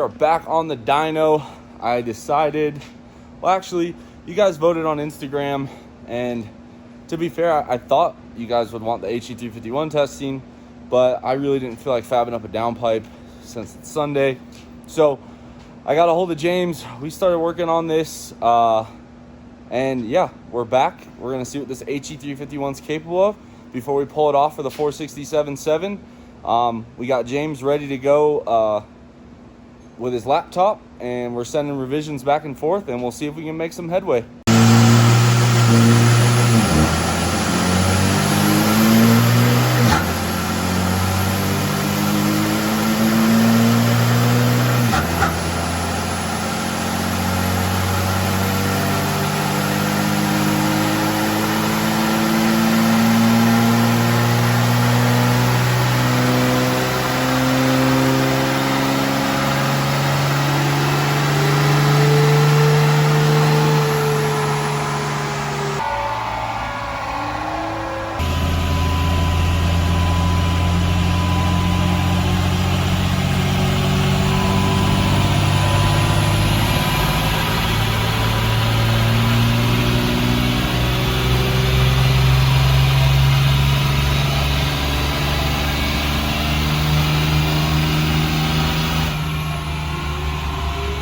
are back on the dyno. I decided, well, actually, you guys voted on Instagram, and to be fair, I thought you guys would want the HE351 testing, but I really didn't feel like fabbing up a downpipe since it's Sunday. So I got a hold of James. We started working on this, and yeah, we're back. We're gonna see what this HE351 is capable of before we pull it off for the 467.7. We got James ready to go with his laptop, and we're sending revisions back and forth, and we'll see if we can make some headway.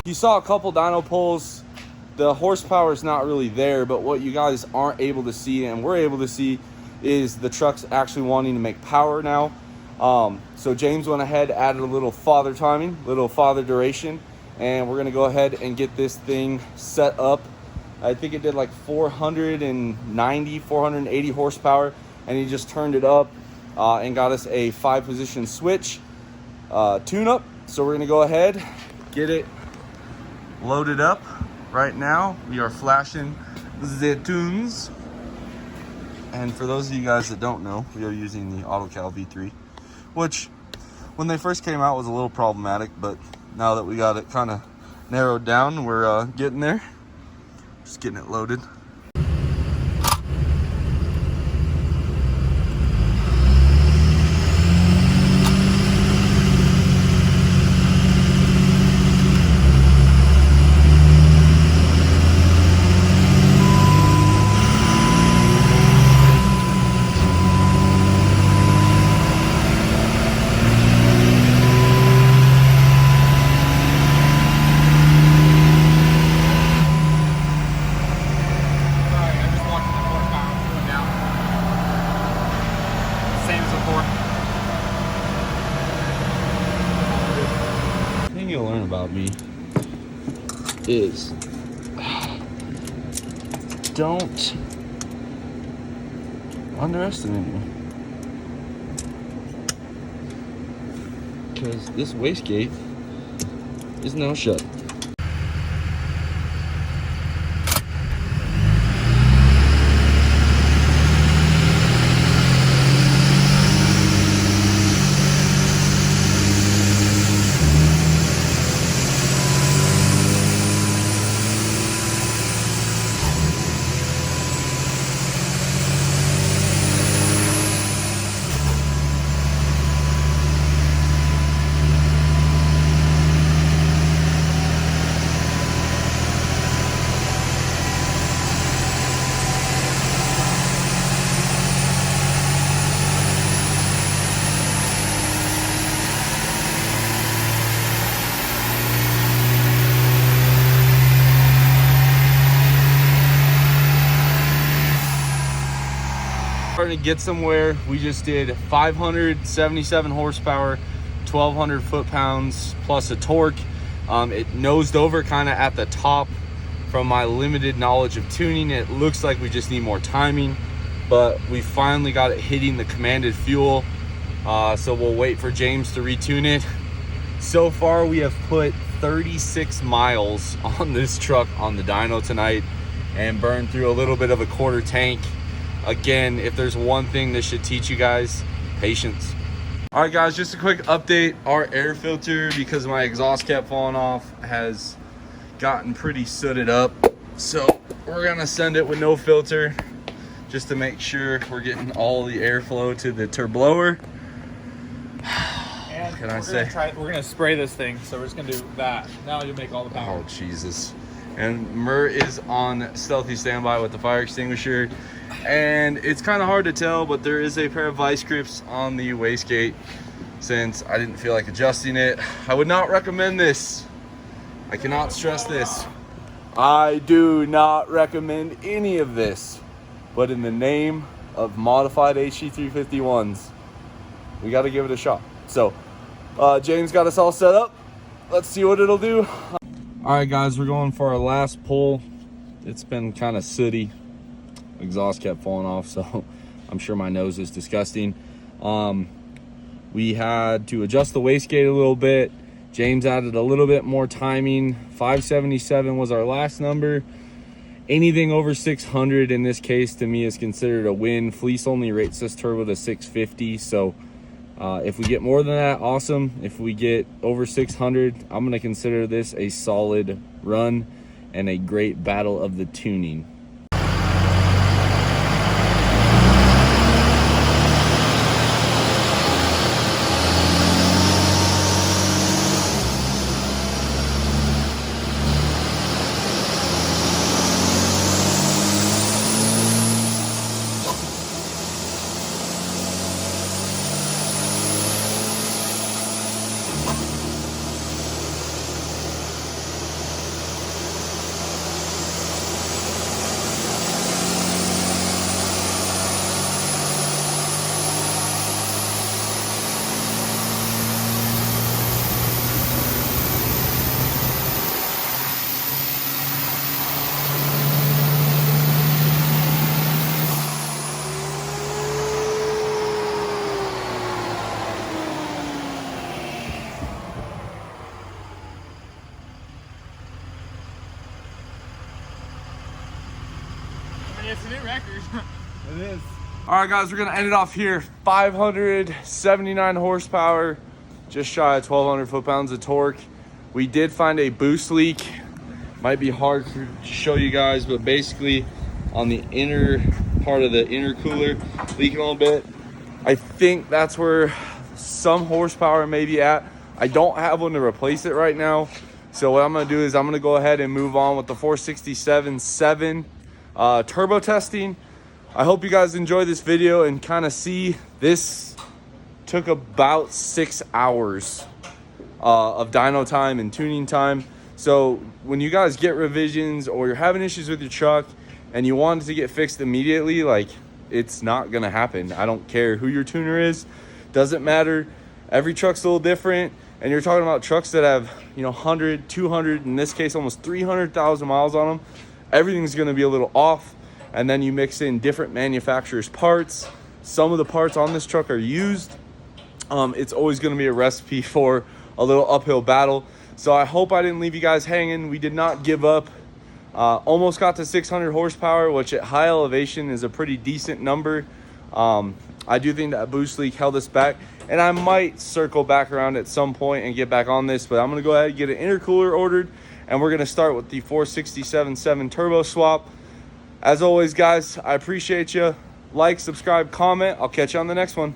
You saw a couple dyno pulls. The horsepower is not really there, but what you guys aren't able to see and we're able to see is the truck's actually wanting to make power now. So James went ahead, added a little father timing, little father duration, and we're gonna go ahead and get this thing set up. I think it did like 490, 480 horsepower, and he just turned it up and got us a 5-position switch tune-up. So we're gonna go ahead, get it loaded up. Right now we are flashing the tunes, and for those of you guys that don't know, we are using the AutoCal V3, which when they first came out was a little problematic, but now that we got it kind of narrowed down, we're getting there. Just getting it loaded. You'll learn about me is don't underestimate me, because this wastegate is now shut. Starting to get somewhere. We just did 577 horsepower, 1,200 foot-pounds plus a torque. It nosed over kind of at the top. From my limited knowledge of tuning, it looks like we just need more timing, but we finally got it hitting the commanded fuel. So we'll wait for James to retune it. So far we have put 36 miles on this truck on the dyno tonight and burned through a little bit of a quarter tank. Again, if there's one thing this should teach you guys, patience. All right guys, just a quick update. Our air filter, because my exhaust kept falling off, has gotten pretty sooted up. So we're gonna send it with no filter just to make sure we're getting all the airflow to the turboblower. And can I say? We're gonna spray this thing, so we're just gonna do that. Now you'll make all the power. Oh, Jesus. And Mur is on stealthy standby with the fire extinguisher. And it's kind of hard to tell, but there is a pair of vice grips on the wastegate since I didn't feel like adjusting it. I would not recommend this. I cannot stress this. I do not recommend any of this. But in the name of modified HT351s, we got to give it a shot. So, James got us all set up. Let's see what it'll do. All right, guys, we're going for our last pull. It's been kind of sooty. Exhaust kept falling off, so I'm sure my nose is disgusting. We had to adjust the wastegate a little bit. James added a little bit more timing. 577 was our last number. Anything over 600 in this case to me is considered a win. Fleece only rates this turbo to 650, so if we get more than that, awesome. If we get over 600, I'm going to consider this a solid run and a great battle of the tuning. It's a new record. It is. All right, guys, we're gonna end it off here. 579 horsepower, just shy of 1,200 foot-pounds of torque. We did find a boost leak. Might be hard to show you guys, but basically on the inner part of the intercooler, leaking a little bit. I think that's where some horsepower may be at. I don't have one to replace it right now. So what I'm gonna do is I'm gonna go ahead and move on with the 467.7 turbo testing. I hope you guys enjoy this video and kind of see this took about 6 hours of dyno time and tuning time. So when you guys get revisions or you're having issues with your truck and you want it to get fixed immediately, like, it's not gonna happen. I don't care who your tuner is, doesn't matter. Every truck's a little different, and you're talking about trucks that have, you know, 100, 200, in this case almost 300,000 miles on them. Everything's gonna be a little off, and then you mix in different manufacturers' parts. Some of the parts on this truck are used. It's always gonna be a recipe for a little uphill battle. So I hope I didn't leave you guys hanging. We did not give up. Almost got to 600 horsepower, which at high elevation is a pretty decent number. I do think that boost leak held us back, and I might circle back around at some point and get back on this, but I'm gonna go ahead and get an intercooler ordered, and we're gonna start with the 467.7 turbo swap. As always, guys, I appreciate you. Like, subscribe, comment. I'll catch you on the next one.